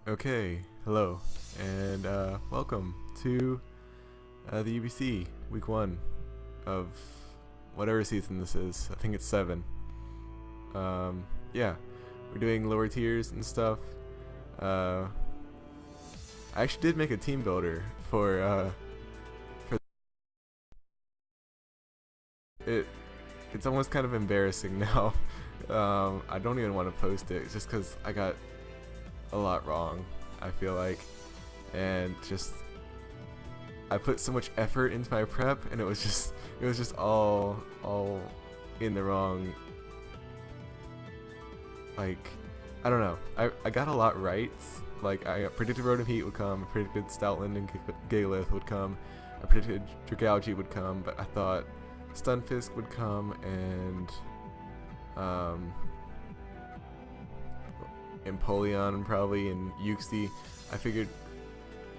Okay, hello, and welcome to the UBC week 1 of whatever season this is. I think it's 7. Yeah, we're doing lower tiers and stuff. I actually did make a team builder for it. It's almost kind of embarrassing now. I don't even want to post it just because I got a lot wrong, I feel like, and just I put so much effort into my prep, and it was just all in the wrong. Like, I don't know. I got a lot right. Like, I predicted Rotom Heat would come, I predicted Stoutland and Galith would come, I predicted Dragalge would come, but I thought Stunfisk would come, and Empoleon probably, and Uxie. I figured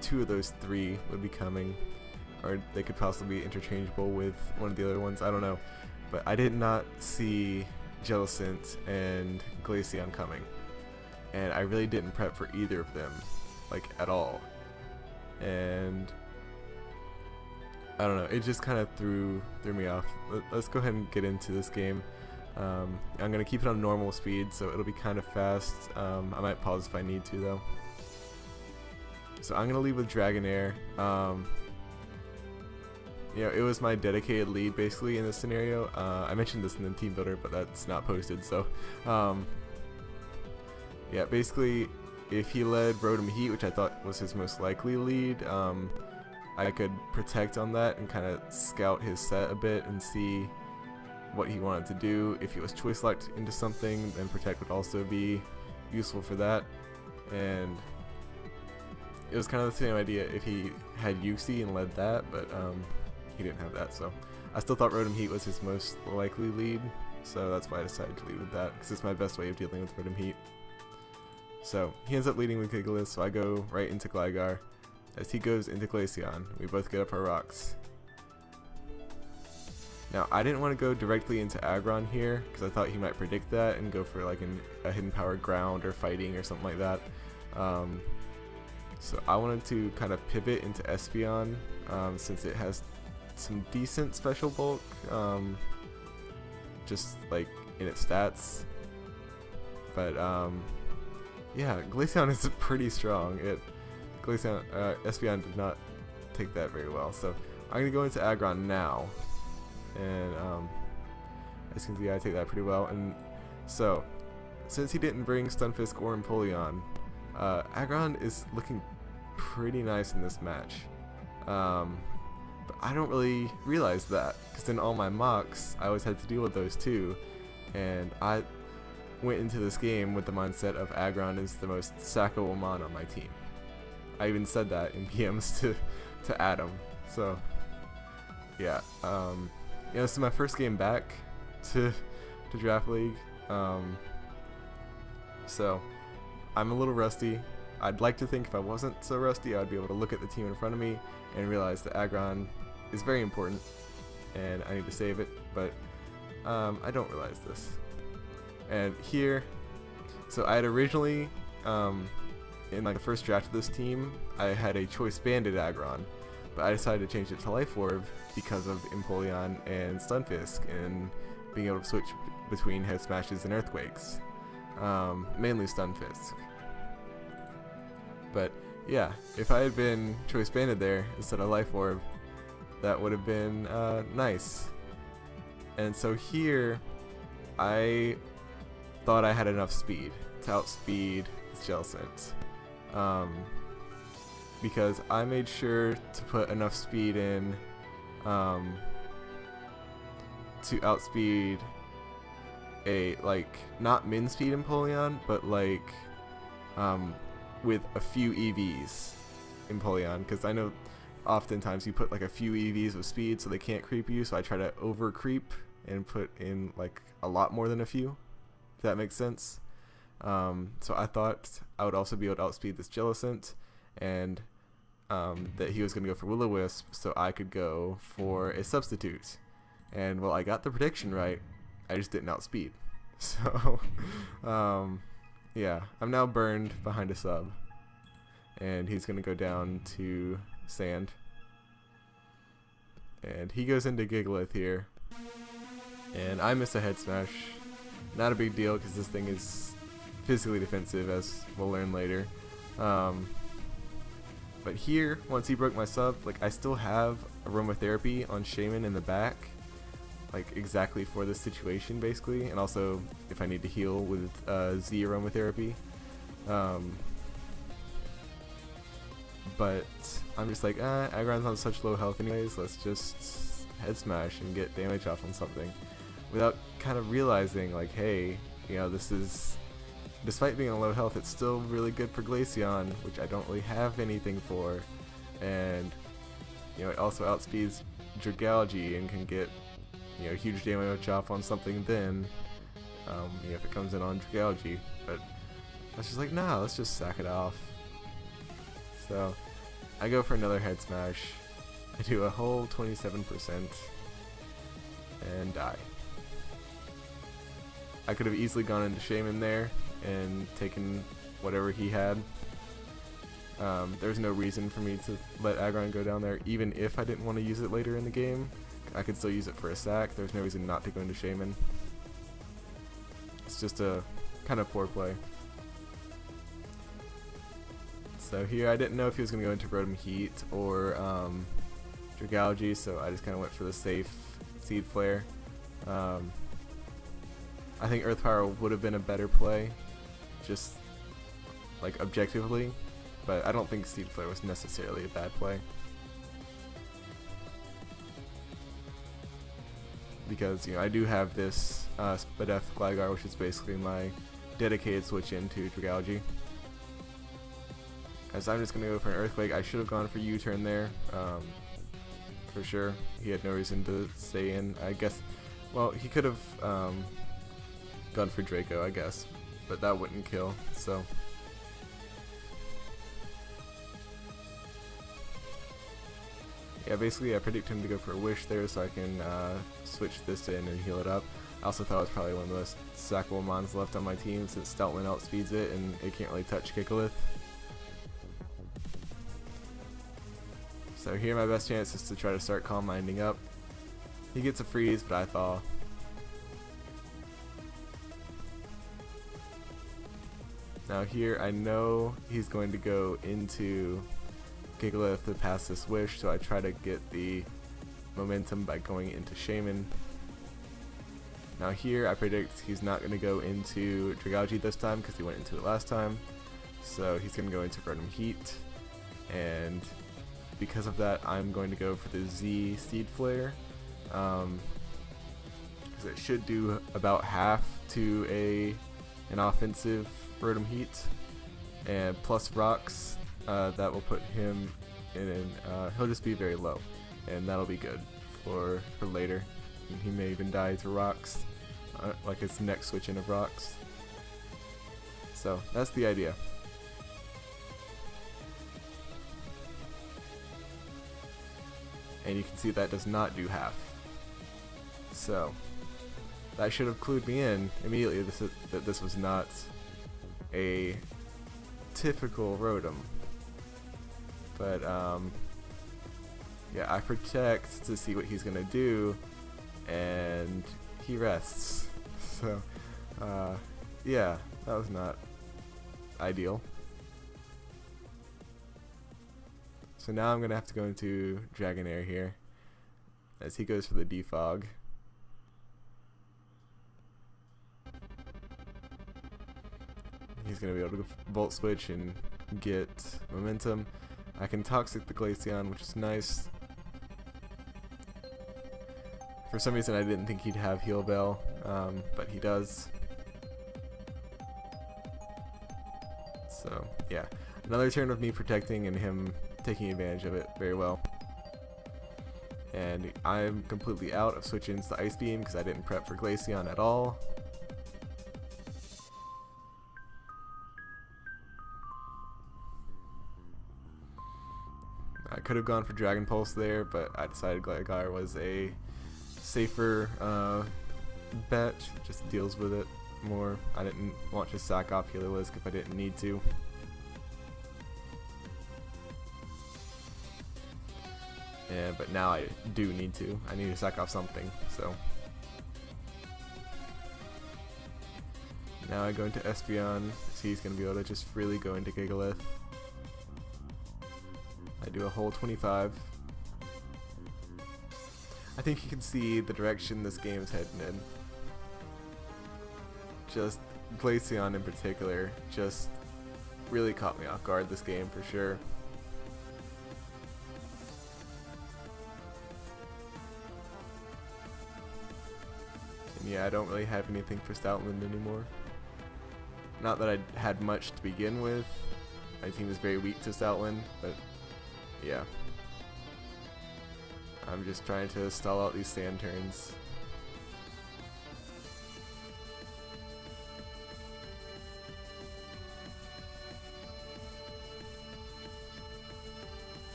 2 of those 3 would be coming, or they could possibly be interchangeable with one of the other ones. I don't know, but I did not see Jellicent and Glaceon coming, and I really didn't prep for either of them, like, at all. And I don't know, it just kind of threw me off. Let's go ahead and get into this game. I'm going to keep it on normal speed, so it'll be kind of fast. I might pause if I need to, though. So I'm going to lead with Dragonair. It was my dedicated lead, basically, in this scenario. I mentioned this in the team builder, but that's not posted, so yeah, basically, if he led Rotom Heat, which I thought was his most likely lead, I could protect on that and kind of scout his set a bit and see what he wanted to do. If he was choice locked into something, then protect would also be useful for that. And it was kind of the same idea if he had Uxie and led that, but he didn't have that, so I still thought Rotom Heat was his most likely lead, so that's why I decided to lead with that, because it's my best way of dealing with Rotom Heat. So he ends up leading with Gigalith, so I go right into Gligar. As he goes into Glaceon, we both get up our rocks. Now, I didn't want to go directly into Aggron here, because I thought he might predict that and go for like a hidden power ground or fighting or something like that. So I wanted to kind of pivot into Espeon, since it has some decent special bulk, just like in its stats. But yeah, Glaceon is pretty strong. Espeon did not take that very well. So I'm gonna go into Aggron now. And as you can see, I take that pretty well. And so, since he didn't bring Stunfisk or Empoleon, Aggron is looking pretty nice in this match. But I don't really realize that, because in all my mocks, I always had to deal with those two. And I went into this game with the mindset of Aggron is the most sackable mon on my team. I even said that in PMs to Adam. So, yeah. This is my first game back to Draft League, so I'm a little rusty. I'd like to think if I wasn't so rusty, I'd be able to look at the team in front of me and realize that Aggron is very important, and I need to save it, but I don't realize this. And here, so I had originally, in like the first draft of this team, I had a Choice Banded Aggron, but I decided to change it to Life Orb because of Empoleon and Stunfisk and being able to switch between Head Smashes and Earthquakes. Mainly Stunfisk. But yeah, if I had been Choice Banded there instead of Life Orb, that would have been nice. And so here, I thought I had enough speed to outspeed Jellicent. Because I made sure to put enough speed in to outspeed a, like, not min speed Empoleon, but like with a few EVs Empoleon, because I know oftentimes you put like a few EVs with speed so they can't creep you, so I try to over creep and put in like a lot more than a few, if that makes sense. So I thought I would also be able to outspeed this Jellicent, and that he was going to go for Will-O-Wisp, so I could go for a substitute. And well, I got the prediction right, I just didn't outspeed. So, yeah, I'm now burned behind a sub. and he's going to go down to Sand. And he goes into Gigalith here, and I miss a head smash. Not a big deal because this thing is physically defensive, as we'll learn later. But here, once he broke my sub, like, I still have aromatherapy on Shaman in the back, like exactly for this situation basically, and also if I need to heal with Z aromatherapy. But I'm just like, Aggron's on such low health anyways, let's just head smash and get damage off on something, without kind of realizing like, hey, you know, this is, despite being on low health, it's still really good for Glaceon, which I don't really have anything for, and you know, it also outspeeds Dragalge and can get, you know, huge damage off on something then, you know, if it comes in on Dragalge. But I was just like, nah, let's just sack it off. So I go for another head smash. I do a whole 27% and die. I could have easily gone into Shaman there and taken whatever he had. There's no reason for me to let Aggron go down there, even if I didn't want to use it later in the game. I could still use it for a sack. There's no reason not to go into Shaman. It's just a kind of poor play. So here I didn't know if he was going to go into Rotom Heat or Dragalge, so I just kind of went for the safe Seed Flare. I think Earth Power would have been a better play, just like objectively, but I don't think Seed Flare was necessarily a bad play. Because, you know, I do have this Spadef Gligar, which is basically my dedicated switch into Dragalge. As I'm just going to go for an Earthquake. I should have gone for U-turn there, for sure. He had no reason to stay in, I guess. Well, he could have gone for Draco, I guess, but that wouldn't kill, so. Yeah, basically I predict him to go for a Wish there so I can switch this in and heal it up. I also thought it was probably one of the most sackable mons left on my team since Stoutland outspeeds it and it can't really touch Gigalith. So here my best chance is to try to start Calm Minding up. He gets a freeze, but I thaw. Now here I know he's going to go into Gigalith to pass this Wish, so I try to get the momentum by going into Shaman. Now here I predict he's not going to go into Dragalge this time because he went into it last time. So he's going to go into Rotom Heat, and because of that I'm going to go for the Z Seed Flare, because it should do about half to an offensive Rotom Heat, and plus rocks, that will put him in, he'll just be very low, and that'll be good for later. And he may even die to rocks, like his next switch in of rocks. So that's the idea. And you can see that does not do half. So that should have clued me in immediately that this was not a typical Rotom. But yeah, I protect to see what he's gonna do, and he rests. So yeah, that was not ideal. So now I'm gonna have to go into Dragonair here, as he goes for the Defog. He's gonna be able to Volt Switch and get momentum. I can Toxic the Glaceon, which is nice. For some reason I didn't think he'd have Heal Bell, but he does. So yeah, another turn of me protecting and him taking advantage of it very well. And I'm completely out of switch-ins to Ice Beam because I didn't prep for Glaceon at all. I could have gone for Dragon Pulse there, but I decided Gligar was a safer bet, just deals with it more. I didn't want to sack off Heliolisk if I didn't need to. but now I do need to. I need to sack off something, so. Now I go into Espeon, so he's going to be able to just freely go into Gigalith. I do a whole 25. I think you can see the direction this game is heading in. Just Glaceon in particular just really caught me off guard this game for sure. And yeah, I don't really have anything for Stoutland anymore. Not that I had much to begin with. My team is very weak to Stoutland, but yeah. I'm just trying to stall out these sand turns.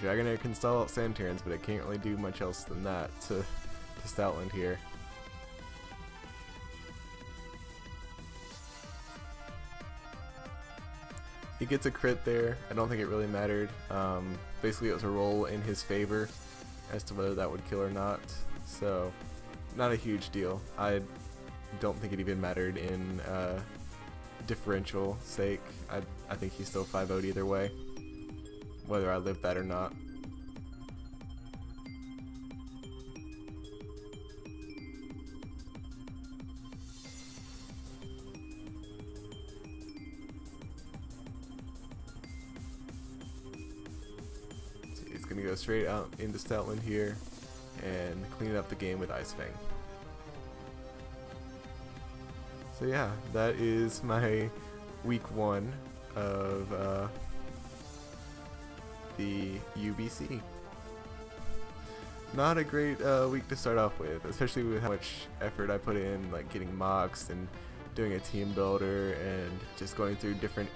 Dragonair can stall out sand turns, but it can't really do much else than that to Stoutland here. He gets a crit there. I don't think it really mattered. Basically, it was a roll in his favor as to whether that would kill or not. So, not a huge deal. I don't think it even mattered in differential sake. I think he's still 5-0'd either way, whether I live that or not. Gonna go straight out into Stoutland here and clean up the game with Ice Fang. So yeah, that is my week 1 of the UBC. Not a great week to start off with, especially with how much effort I put in, like getting mocks and doing a team builder and just going through different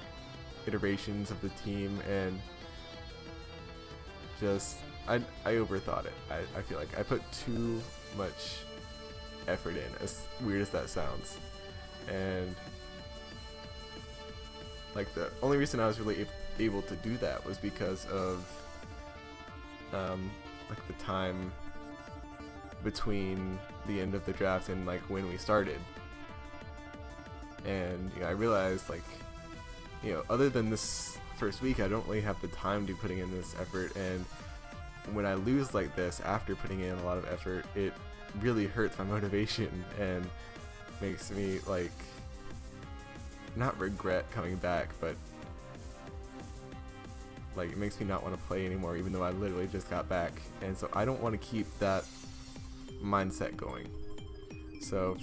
iterations of the team, and just I overthought it. I feel like I put too much effort in, as weird as that sounds. And like the only reason I was really able to do that was because of like the time between the end of the draft and like when we started. And you know, I realized, like, you know, other than this first week, I don't really have the time to be putting in this effort, and when I lose like this after putting in a lot of effort, it really hurts my motivation and makes me like not regret coming back, but like it makes me not want to play anymore, even though I literally just got back. And so I don't want to keep that mindset going. So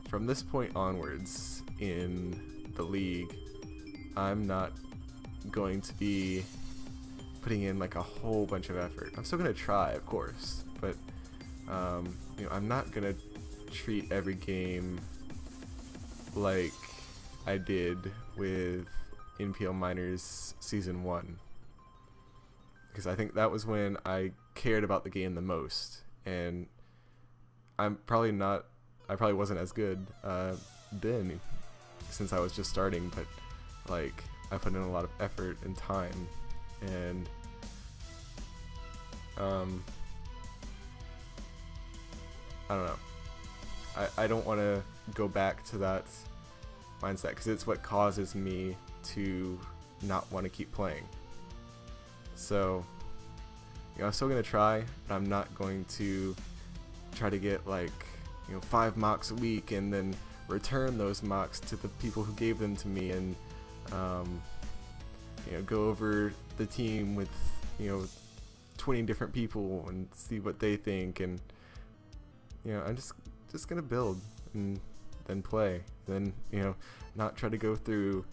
from this point onwards in the league, I'm not going to be putting in like a whole bunch of effort. I'm still gonna try, of course, but you know, I'm not gonna treat every game like I did with NPL Minors Season 1, because I think that was when I cared about the game the most, and I probably wasn't as good then, since I was just starting, but like I put in a lot of effort and time, and I don't know. I don't want to go back to that mindset, because it's what causes me to not want to keep playing. So, you know, I'm still going to try, but I'm not going to try to get like, you know, 5 mocks a week and then return those mocks to the people who gave them to me, and you know, go over the team with, you know, 20 different people and see what they think. And you know, I'm just gonna build and then play, then, you know, not try to go through,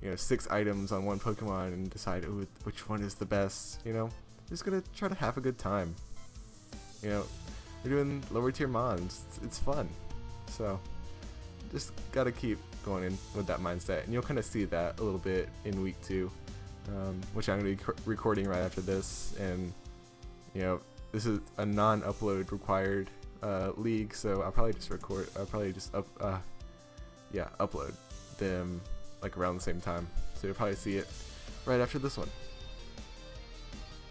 you know, 6 items on one Pokemon and decide, ooh, which one is the best. You know, just gonna try to have a good time. You know, we're doing lower tier mons, it's fun, so just gotta keep going in with that mindset, and you'll kind of see that a little bit in week 2, which I'm going to be recording right after this. And you know, this is a non-upload required league, so I'll probably just yeah, upload them like around the same time. So you'll probably see it right after this one.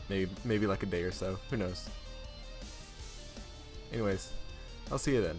Maybe like a day or so. Who knows? Anyways, I'll see you then.